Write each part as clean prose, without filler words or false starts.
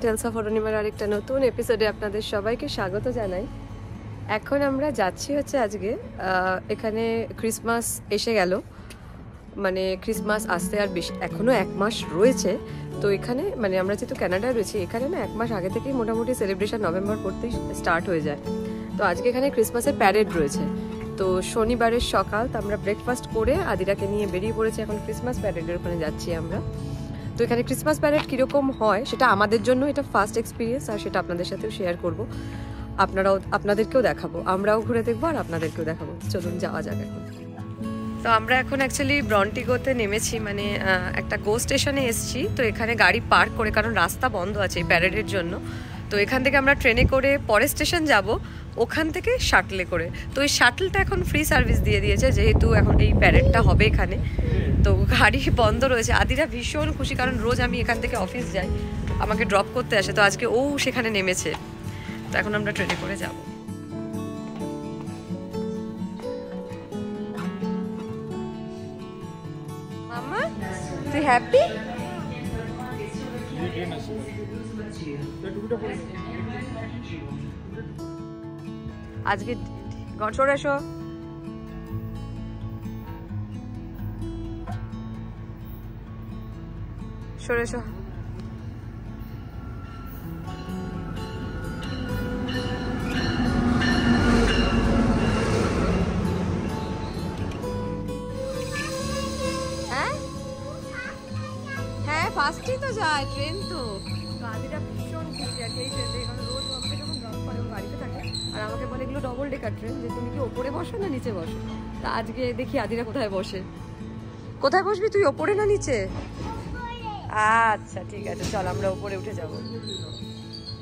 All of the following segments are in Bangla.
টেলস অফ অরুণিমার আরেকটা নতুন এপিসোডে আপনাদের সবাইকে স্বাগত জানাই। এখন আমরা যাচ্ছি হচ্ছে আজকে এখানে ক্রিসমাস এসে গেল, মানে ক্রিসমাস আসতে আর বেশি এখনও 1 মাস রয়েছে। তো এখানে মানে আমরা যেহেতু কানাডায় রয়েছি, এখানে না 1 মাস আগে থেকেই মোটামুটি সেলিব্রেশন নভেম্বর পড়তেই স্টার্ট হয়ে যায়। তো আজকে এখানে ক্রিসমাসের প্যারেড রয়েছে। তো শনিবারের সকাল তো আমরা ব্রেকফাস্ট করে আদিরাকে নিয়ে বেরিয়ে পড়েছি, এখন ক্রিসমাস প্যারেডের ওখানে যাচ্ছি আমরা। তো এখানে ক্রিসমাস প্যারেড কীরকম হয় সেটা আমাদের জন্য এটা ফার্স্ট এক্সপিরিয়েন্স, আর সেটা আপনাদের সাথেও শেয়ার করব, আপনাদেরকেও দেখাবো, আমরাও ঘুরে দেখবো আর আপনাদেরকেও দেখাবো। চলুন যাওয়া যাক এখন। তো আমরা এখন অ্যাকচুয়ালি ব্রন্টিগোতে নেমেছি, মানে একটা গো স্টেশনে এসেছি। তো এখানে গাড়ি পার্ক করে, কারণ রাস্তা বন্ধ আছে এই প্যারেডের জন্য। তো এখান থেকে আমরা ট্রেনে করে পরের স্টেশন যাব, ওখান থেকে শাটলে করে। তো এই শাটলটা এখন ফ্রি সার্ভিস দিয়ে দিয়েছে, যেহেতু এখন এই প্যারেডটা হবে এখানে। তো গাড়ি বন্ধ রয়েছে। আদিরা ভীষণ খুশি, কারণ রোজ আমি এখান থেকে অফিস যাই, আমাকে ড্রপ করতে আসে। তো আজকে ও সেখানে নেমেছে। তো এখন আমরা ট্রেনে করে যাব। মামা, তুই হ্যাপি? আজকে সরে এসো। সরে এসো। হ্যাঁ, ফার্স্টই তো যায় ট্রেন। তো আদিরা ভীষণ খুশি আর কি এই ট্রেন থেকে, কারণ রোজ আমাকে যখন ড্রপ করে ও বাড়িতে থাকে আর আমাকে বলে এগুলো ডবল ডেকার ট্রেন, যে তুমি কি ওপরে বসো না নিচে বসো। তা আজকে দেখি আদিরা কোথায় বসে। কোথায় বসবি তুই, ওপরে না নিচে? আচ্ছা ঠিক আছে, চল আমরা ওপরে উঠে যাব।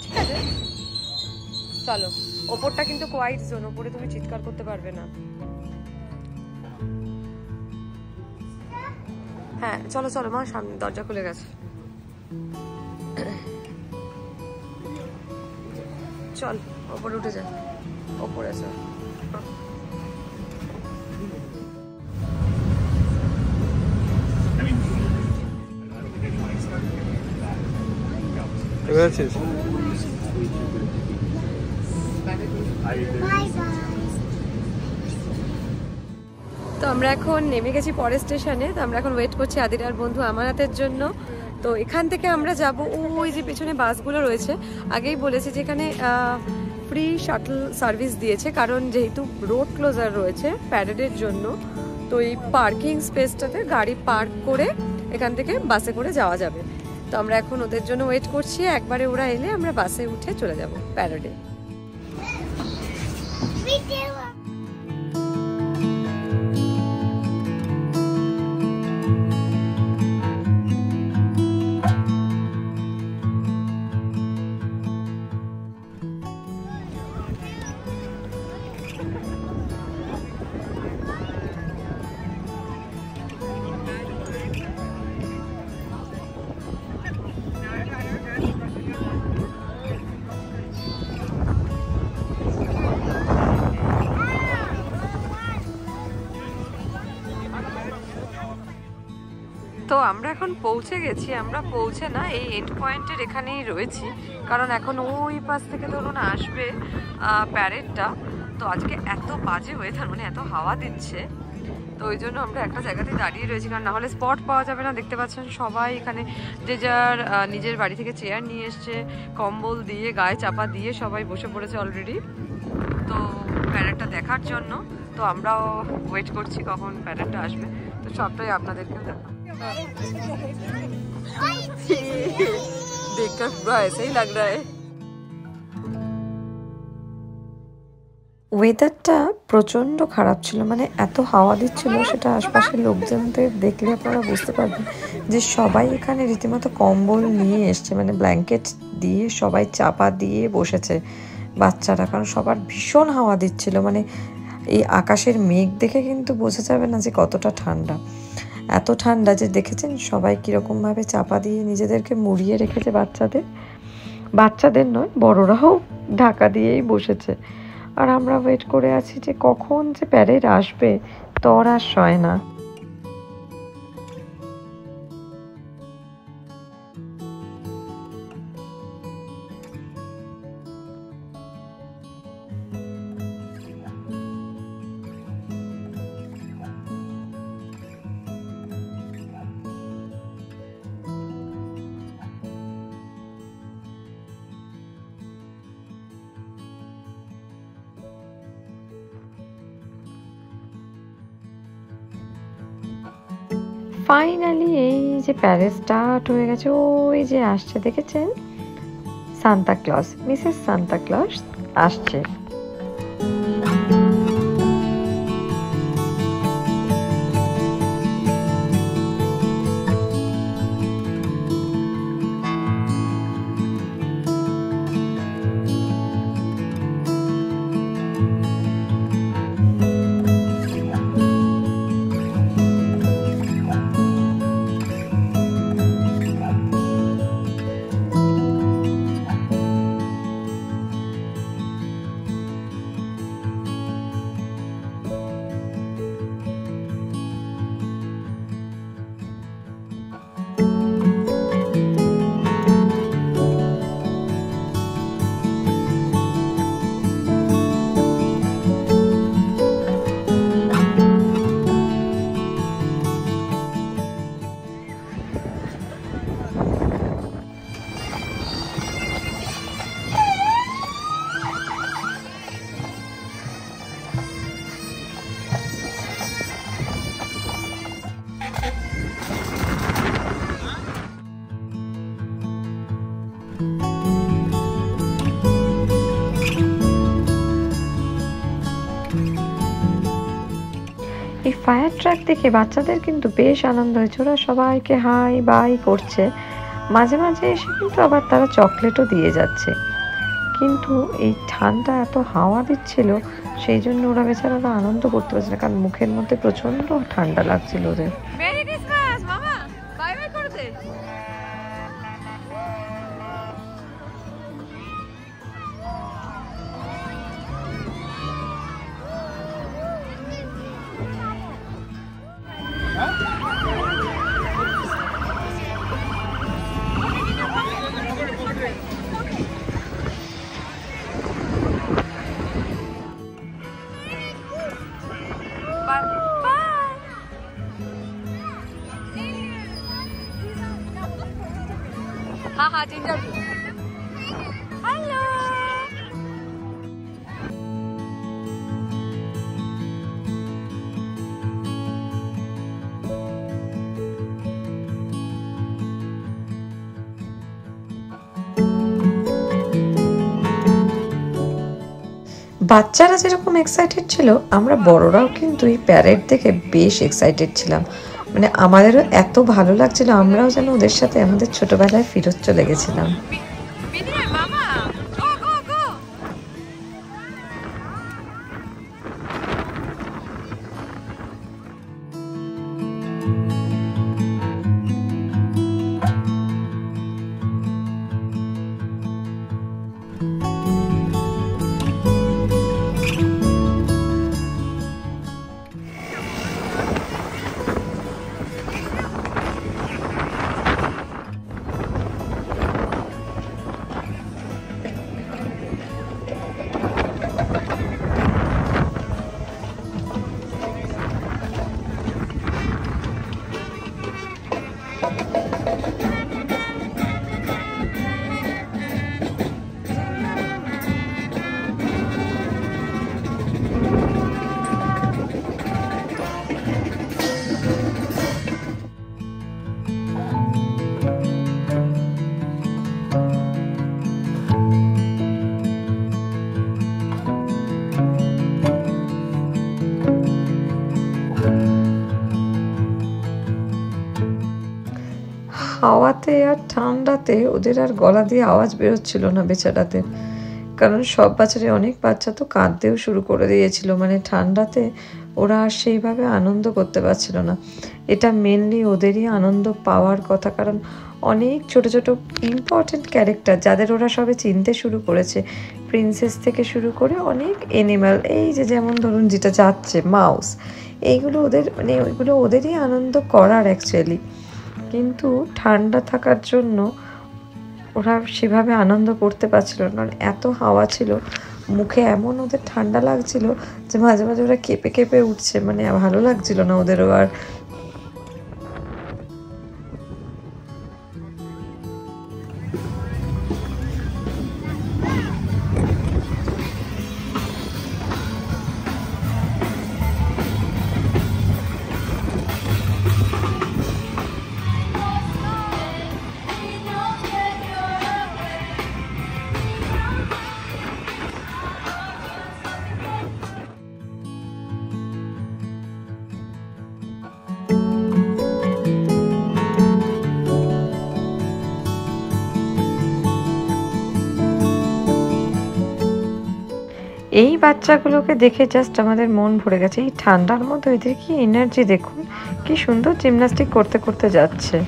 ঠিক আছে চলো। ওপরটা কিন্তু কোয়াইট জোন, ওপরে তুমি চিৎকার করতে পারবে না। হ্যাঁ চলো চলো মা, সামনে দরজা খুলে গেছে। চল ওপরে উঠে যা, ওপরে চল। তো আমরা এখন নেমে গেছি পরের স্টেশনে। তো আমরা এখন ওয়েট করছি আদিরার বন্ধু আমানাতের জন্য। তো এখান থেকে আমরা যাব ওই যে পেছনে বাসগুলো রয়েছে। আগেই বলেছি যে এখানে ফ্রি শাটল সার্ভিস দিয়েছে, কারণ যেহেতু রোড ক্লোজার রয়েছে প্যারেডের জন্য। তো এই পার্কিং স্পেসটাতে গাড়ি পার্ক করে এখান থেকে বাসে করে যাওয়া যাবে। তো আমরা এখন ওদের জন্য ওয়েট করছি, একবারে ওরা এলে আমরা বাসে উঠে চলে যাব প্যারেডে। তো আমরা এখন পৌঁছে গেছি, আমরা পৌঁছে না এই এন্ড পয়েন্টের এখানেই রয়েছি, কারণ এখন ওই পাশ থেকে ধরুন আসবে প্যারেডটা। তো আজকে এত বাজে ওয়েদার, মানে এত হাওয়া দিচ্ছে, তো ওই জন্য আমরা একটা জায়গাতেই দাঁড়িয়ে রয়েছি, কারণ নাহলে স্পট পাওয়া যাবে না। দেখতে পাচ্ছেন সবাই এখানে যে যার নিজের বাড়ি থেকে চেয়ার নিয়ে এসছে, কম্বল দিয়ে গায়ে চাপা দিয়ে সবাই বসে পড়েছে অলরেডি, তো প্যারেডটা দেখার জন্য। তো আমরাও ওয়েট করছি কখন প্যারেডটা আসবে, তো সবটাই আপনাদেরকেও দেখাবো। देखकर पूरा ऐसा ही लग रहा है। ওয়েদারটা প্রচণ্ড খারাপ ছিল, মানে এত হাওয়া দিচ্ছিল, সেটা আশপাশের লোকজনদের দেখলে আপনারা বুঝতে পারবেন যে সবাই এখানে রীতিমতো কম্বল নিয়ে এসছে, মানে ব্ল্যাঙ্কেট দিয়ে সবাই চাপা দিয়ে বসেছে বাচ্চারা, কারণ সবার ভীষণ হাওয়া দিচ্ছিল। মানে এই আকাশের মেঘ দেখে কিন্তু বোঝা যাবে না যে কতটা ঠান্ডা। এত ঠান্ডা যে দেখেছেন সবাই কীরকমভাবে চাপা দিয়ে নিজেদেরকে মুড়িয়ে রেখেছে। বাচ্চাদের নয়, বড়রাও ঢাকা দিয়েই বসেছে। আর আমরা ওয়েট করে আছি যে কখন যে প্যারেড আসবে, তর আর সয় না। ফাইনালি এই যে প্যারেড স্টার্ট হয়ে গেছে, ওই যে আসছে দেখেছেন Santa Claus, Mrs Santa Claus আসছে। এই ফায়ার ট্রাক দেখে বাচ্চাদের কিন্তু বেশ আনন্দ হয়েছে, ওরা সবাইকে হাই বাই করছে, মাঝে মাঝে এসে কিন্তু আবার তারা চকলেটও দিয়ে যাচ্ছে। কিন্তু এই ঠান্ডা এত হাওয়া দিচ্ছিল, সেই জন্য ওরা বেচারারা আনন্দ করতে পারছে না, কারণ মুখের মধ্যে প্রচন্ড ঠান্ডা লাগছিল ওদের। মেরি ক্রিসমাস মামা, বাই বাই করে দে। हाँ हाँ जिंजर हेलो। বাচ্চারা যেরকম এক্সাইটেড ছিল, আমরা বড়রাও কিন্তু এই প্যারেড দেখে বেশ এক্সাইটেড ছিলাম। মানে আমাদেরও এত ভালো লাগছিল, আমরাও যেন ওদের সাথে আমাদের ছোটবেলায় ফেরত চলে গেছিলাম। হাওয়াতে আর ঠান্ডাতে ওদের আর গলা দিয়ে আওয়াজ বেরোচ্ছিল না বেচারাদের, কারণ সব বাচ্চারা, অনেক বাচ্চা তো কাঁদতেও শুরু করে দিয়েছিল। মানে ঠান্ডাতে ওরা আর সেইভাবে আনন্দ করতে পারছিল না। এটা মেনলি ওদেরই আনন্দ পাওয়ার কথা, কারণ অনেক ছোট ছোট ইম্পর্টেন্ট ক্যারেক্টার যাদের ওরা সবে চিনতে শুরু করেছে, প্রিন্সেস থেকে শুরু করে অনেক অ্যানিম্যাল, এই যে যেমন ধরুন যেটা যাচ্ছে মাউস, এইগুলো ওদের মানে ওইগুলো ওদেরই আনন্দ করার অ্যাকচুয়ালি। কিন্তু ঠান্ডা থাকার জন্য ওরা সেভাবে আনন্দ করতে পারছিল না, এত হাওয়া ছিল, মুখে এমন ওদের ঠান্ডা লাগছিল যে মাঝে মাঝে ওরা কেঁপে কেঁপে উঠছে, মানে ভালো লাগছিল না ওদেরও আর। এই বাচ্চাগুলোকে দেখে জাস্ট আমাদের মন ভরে গেছে। এই ঠান্ডার মধ্যে এদের কি এনার্জি দেখুন, কি সুন্দর জিমনাস্টিক করতে করতে যাচ্ছে।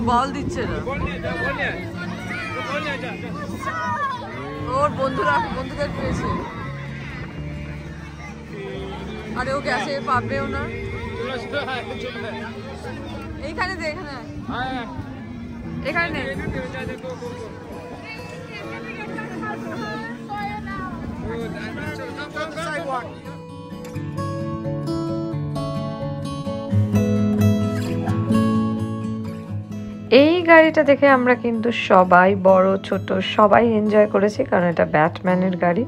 বল দিচ্ছে না, ওর বন্ধুদের পেয়েছে। আরে ও গেছে, পাবেও না। এইখানে দে, এখানে এই গাড়িটা দেখে আমরা কিন্তু সবাই, বড় ছোট সবাই এনজয় করেছি, কারণ এটা ব্যাটম্যানের গাড়ি।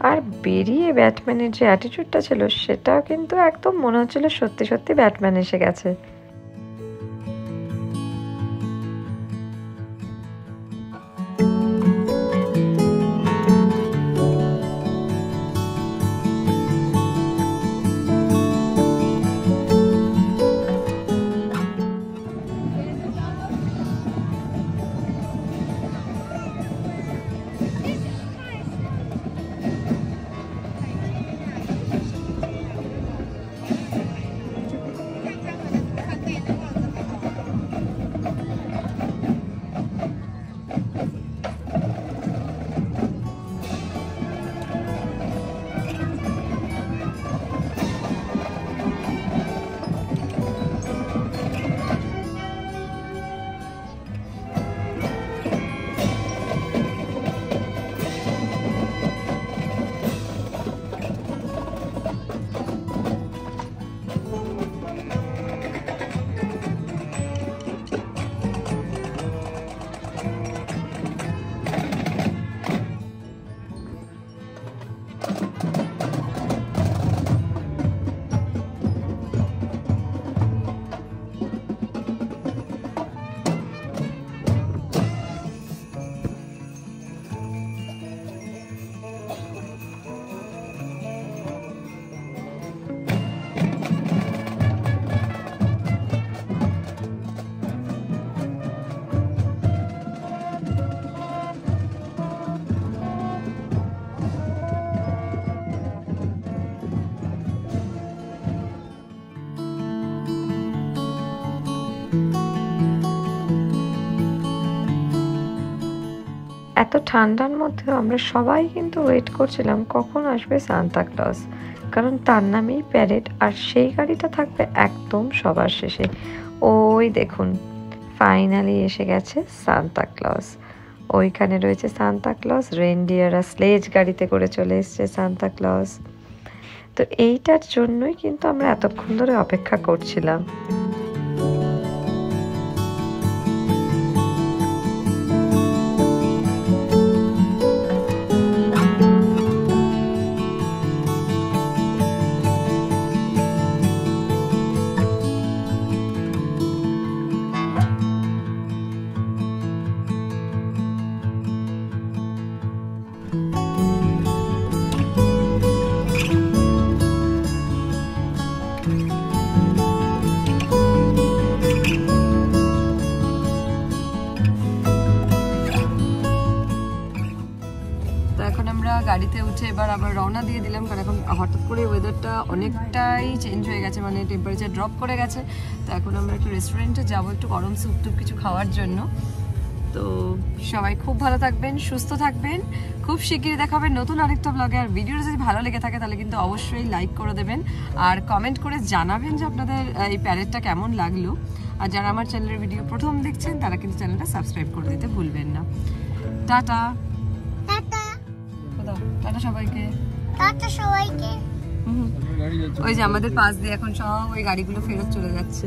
আর বেরিয়ে ব্যাটম্যানের যে অ্যাটিটিউডটা ছিল সেটাও কিন্তু একদম মনে হচ্ছিল সত্যি সত্যি ব্যাটম্যান এসে গেছে। এত ঠান্ডার মধ্যেও আমরা সবাই কিন্তু ওয়েট করছিলাম কখন আসবে সান্তা ক্লজ, কারণ তার নামেই প্যারেড। আর সেই গাড়িটা থাকবে একদম সবার শেষে। ওই দেখুন ফাইনালি এসে গেছে সান্তা ক্লজ। ওইখানে রয়েছে সান্তা ক্লজ, রেনডিয়ার আর স্লেজ গাড়িতে করে চলে এসছে সান্তা ক্লজ। তো এইটার জন্যই কিন্তু আমরা এতক্ষণ ধরে অপেক্ষা করছিলাম। গাড়িতে উঠে এবার আবার রওনা দিয়ে দিলাম, কারণ এখন হঠাৎ করে ওয়েদারটা অনেকটাই চেঞ্জ হয়ে গেছে, মানে টেম্পারেচার ড্রপ করে গেছে। তো এখন আমরা একটু রেস্টুরেন্টে যাবো একটু গরম স্যুপ টুপ কিছু খাওয়ার জন্য। তো সবাই খুব ভালো থাকবেন, সুস্থ থাকবেন, খুব শিগগিরই দেখা হবে নতুন আরেকটা ব্লগে। আর ভিডিওটা যদি ভালো লেগে থাকে তাহলে কিন্তু অবশ্যই লাইক করে দেবেন আর কমেন্ট করে জানাবেন যে আপনাদের এই প্যারেডটা কেমন লাগলো। আর যারা আমার চ্যানেলের ভিডিও প্রথম দেখছেন তারা কিন্তু চ্যানেলটা সাবস্ক্রাইব করে দিতে ভুলবেন না। টাটা টাটা সবাইকে, টাটা সবাইকে। ওই যে আমাদের পাশ দিয়ে এখন সব ওই গাড়িগুলো ফেরত চলে যাচ্ছে।